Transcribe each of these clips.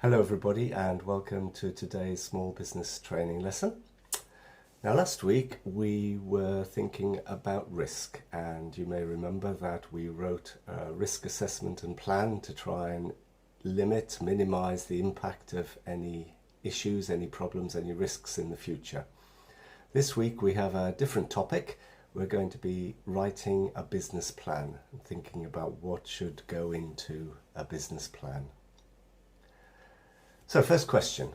Hello everybody and welcome to today's small business training lesson. Now last week we were thinking about risk, and you may remember that we wrote a risk assessment and plan to try and minimize the impact of any issues, any problems, any risks in the future. This week we have a different topic. We're going to be writing a business plan and thinking about what should go into a business plan. So first question,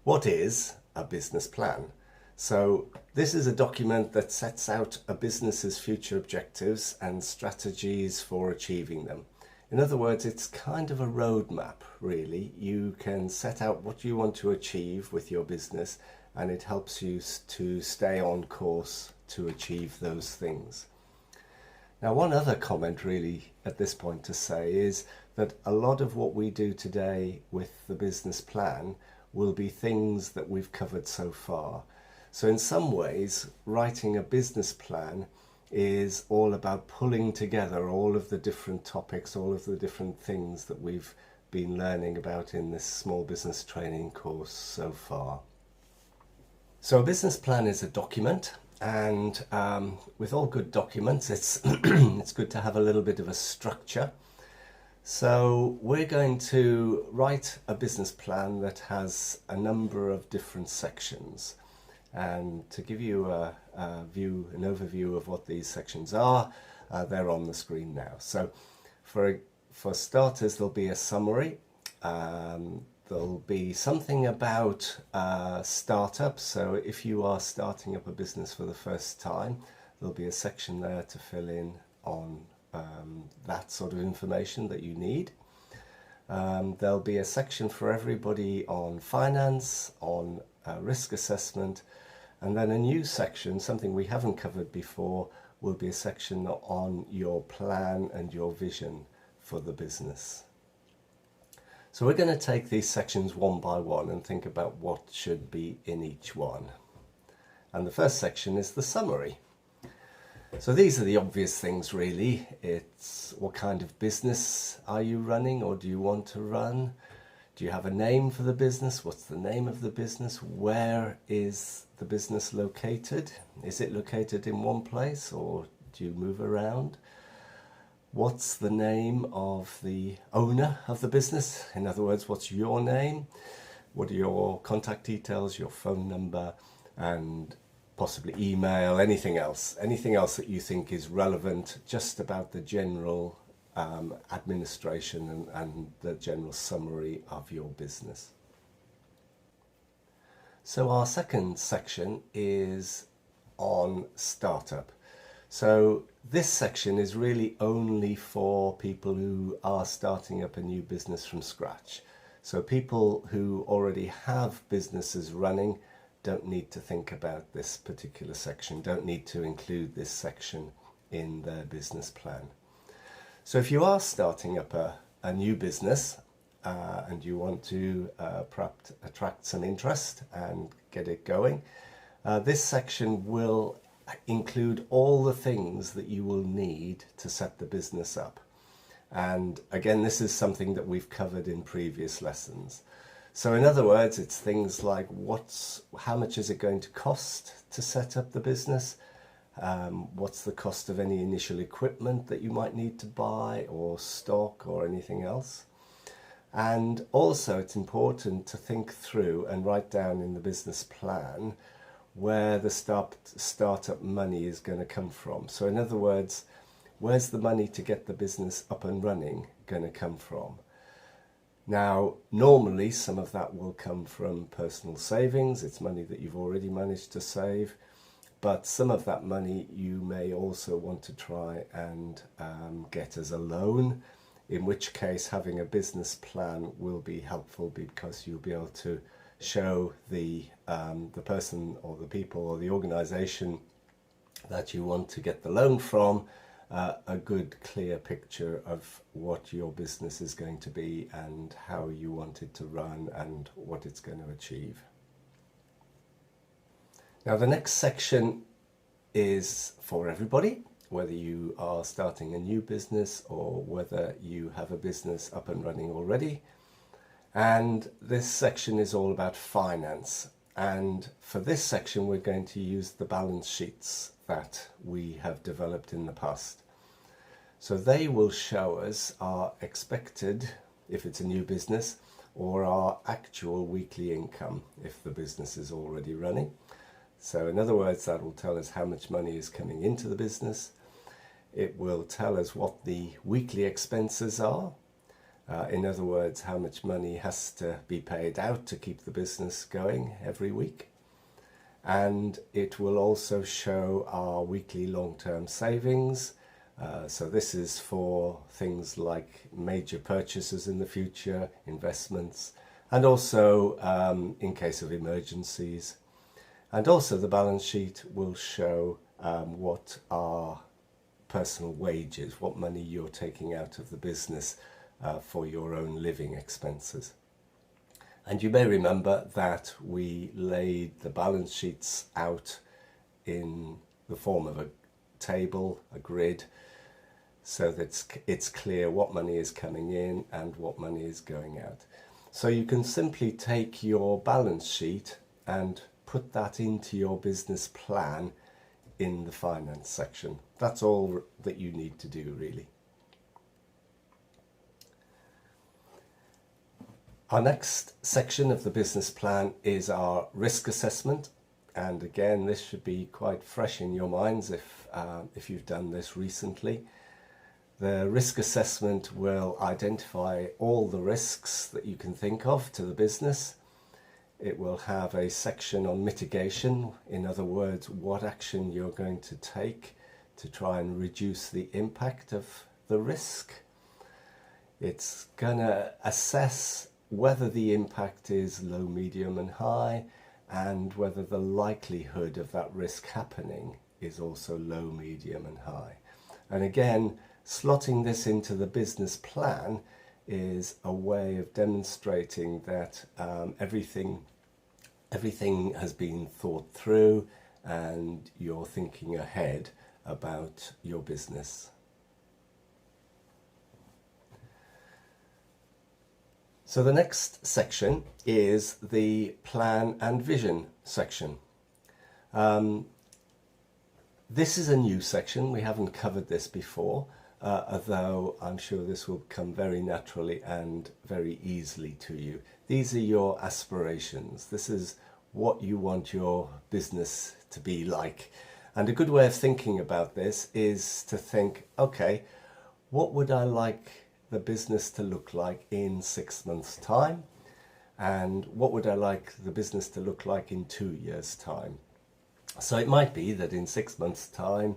what is a business plan? So this is a document that sets out a business's future objectives and strategies for achieving them. In other words, it's kind of a roadmap, really. You can set out what you want to achieve with your business, and it helps you to stay on course to achieve those things. Now, one other comment really at this point to say is that a lot of what we do today with the business plan will be things that we've covered so far. So in some ways, writing a business plan is all about pulling together all of the different topics, all of the different things that we've been learning about in this small business training course so far. So a business plan is a document, and with all good documents, it's it's good to have a little bit of a structure. So we're going to write a business plan that has a number of different sections, and to give you an overview of what these sections are, they're on the screen now. So for starters, there'll be a summary. There'll be something about startup. So if you are starting up a business for the first time, there'll be a section there to fill in on that sort of information that you need. There'll be a section for everybody on finance, on risk assessment, and then a new section, something we haven't covered before, will be a section on your plan and your vision for the business. So we're going to take these sections one by one and think about what should be in each one. And the first section is the summary. So these are the obvious things really. It's what kind of business are you running, or do you want to run? Do you have a name for the business? What's the name of the business? Where is the business located? Is it located in one place, or do you move around? What's the name of the owner of the business? In other words, what's your name? What are your contact details, your phone number, and possibly email, anything else that you think is relevant, just about the general administration and the general summary of your business. So our second section is on startup. So this section is really only for people who are starting up a new business from scratch. So people who already have businesses running don't need to think about this particular section, don't need to include this section in their business plan. So if you are starting up a new business and you want to perhaps attract some interest and get it going, this section will include all the things that you will need to set the business up. And again, this is something that we've covered in previous lessons. So in other words, it's things like how much is it going to cost to set up the business? What's the cost of any initial equipment that you might need to buy, or stock, or anything else? And also it's important to think through and write down in the business plan where the startup money is going to come from. So in other words, where's the money to get the business up and running going to come from? Now, normally some of that will come from personal savings. It's money that you've already managed to save, but some of that money you may also want to try and get as a loan, in which case having a business plan will be helpful, because you'll be able to show the person or the people or the organization that you want to get the loan from a good, clear picture of what your business is going to be and how you want it to run and what it's going to achieve. Now the next section is for everybody, whether you are starting a new business or whether you have a business up and running already. And this section is all about finance. And for this section, we're going to use the balance sheets that we have developed in the past. So they will show us our expected, if it's a new business, or our actual weekly income if the business is already running. So in other words, that will tell us how much money is coming into the business. It will tell us what the weekly expenses are. In other words, how much money has to be paid out to keep the business going every week. And it will also show our weekly long-term savings. So this is for things like major purchases in the future, investments, and also in case of emergencies. And also the balance sheet will show what are personal wages, what money you're taking out of the business for your own living expenses. And you may remember that we laid the balance sheets out in the form of a table, a grid, so that it's clear what money is coming in and what money is going out. So you can simply take your balance sheet and put that into your business plan in the finance section. That's all that you need to do, really. Our next section of the business plan is our risk assessment. And again, this should be quite fresh in your minds if you've done this recently. The risk assessment will identify all the risks that you can think of to the business. It will have a section on mitigation, in other words, what action you're going to take to try and reduce the impact of the risk. It's going to assess whether the impact is low, medium and high, and whether the likelihood of that risk happening is also low, medium and high. And again, slotting this into the business plan is a way of demonstrating that everything has been thought through and you're thinking ahead about your business. So the next section is the plan and vision section. This is a new section. We haven't covered this before, although I'm sure this will come very naturally and very easily to you. These are your aspirations. This is what you want your business to be like. And a good way of thinking about this is to think, okay, what would I like the business to look like in 6 months' time? And what would I like the business to look like in 2 years' time? So it might be that in 6 months' time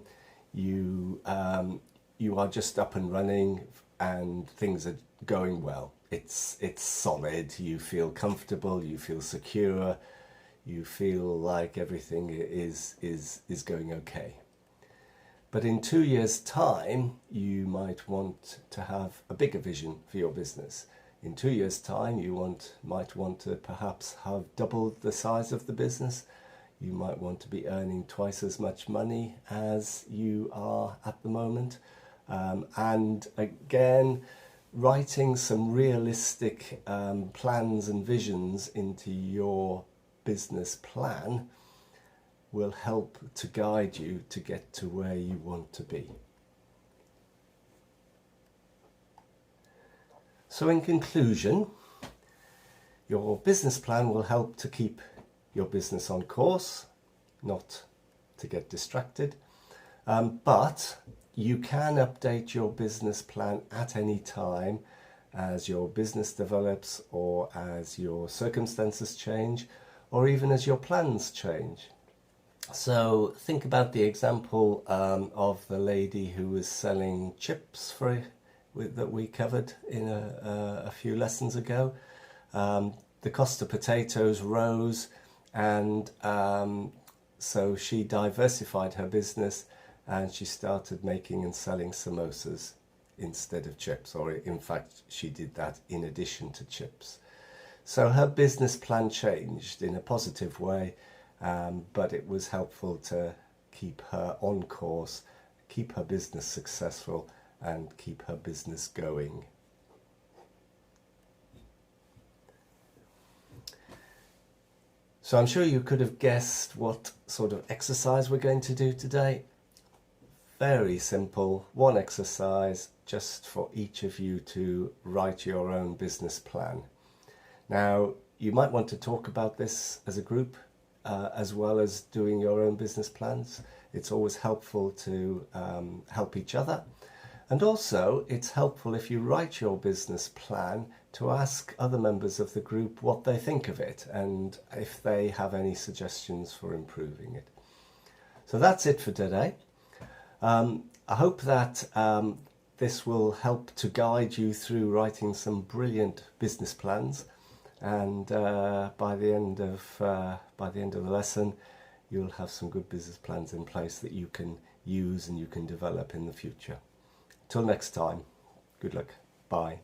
you are just up and running and things are going well. It's solid, you feel comfortable, you feel secure, you feel like everything is going okay. But in 2 years' time, you might want to have a bigger vision for your business. In 2 years' time, you might want to perhaps have doubled the size of the business. You might want to be earning twice as much money as you are at the moment. And again, writing some realistic plans and visions into your business plan will help to guide you to get to where you want to be. So in conclusion, your business plan will help to keep your business on course, not to get distracted, but you can update your business plan at any time as your business develops or as your circumstances change or even as your plans change. So think about the example of the lady who was selling chips that we covered in a few lessons ago. The cost of potatoes rose, and so she diversified her business and she started making and selling samosas instead of chips, or in fact she did that in addition to chips. So her business plan changed in a positive way, but it was helpful to keep her on course, keep her business successful and keep her business going. So I'm sure you could have guessed what sort of exercise we're going to do today. Very simple, one exercise just for each of you to write your own business plan. Now, you might want to talk about this as a group as well as doing your own business plans. It's always helpful to help each other. And also, it's helpful if you write your business plan to ask other members of the group what they think of it and if they have any suggestions for improving it. So that's it for today. I hope that this will help to guide you through writing some brilliant business plans, and by the end of the lesson, you'll have some good business plans in place that you can use and you can develop in the future. Till next time, good luck. Bye.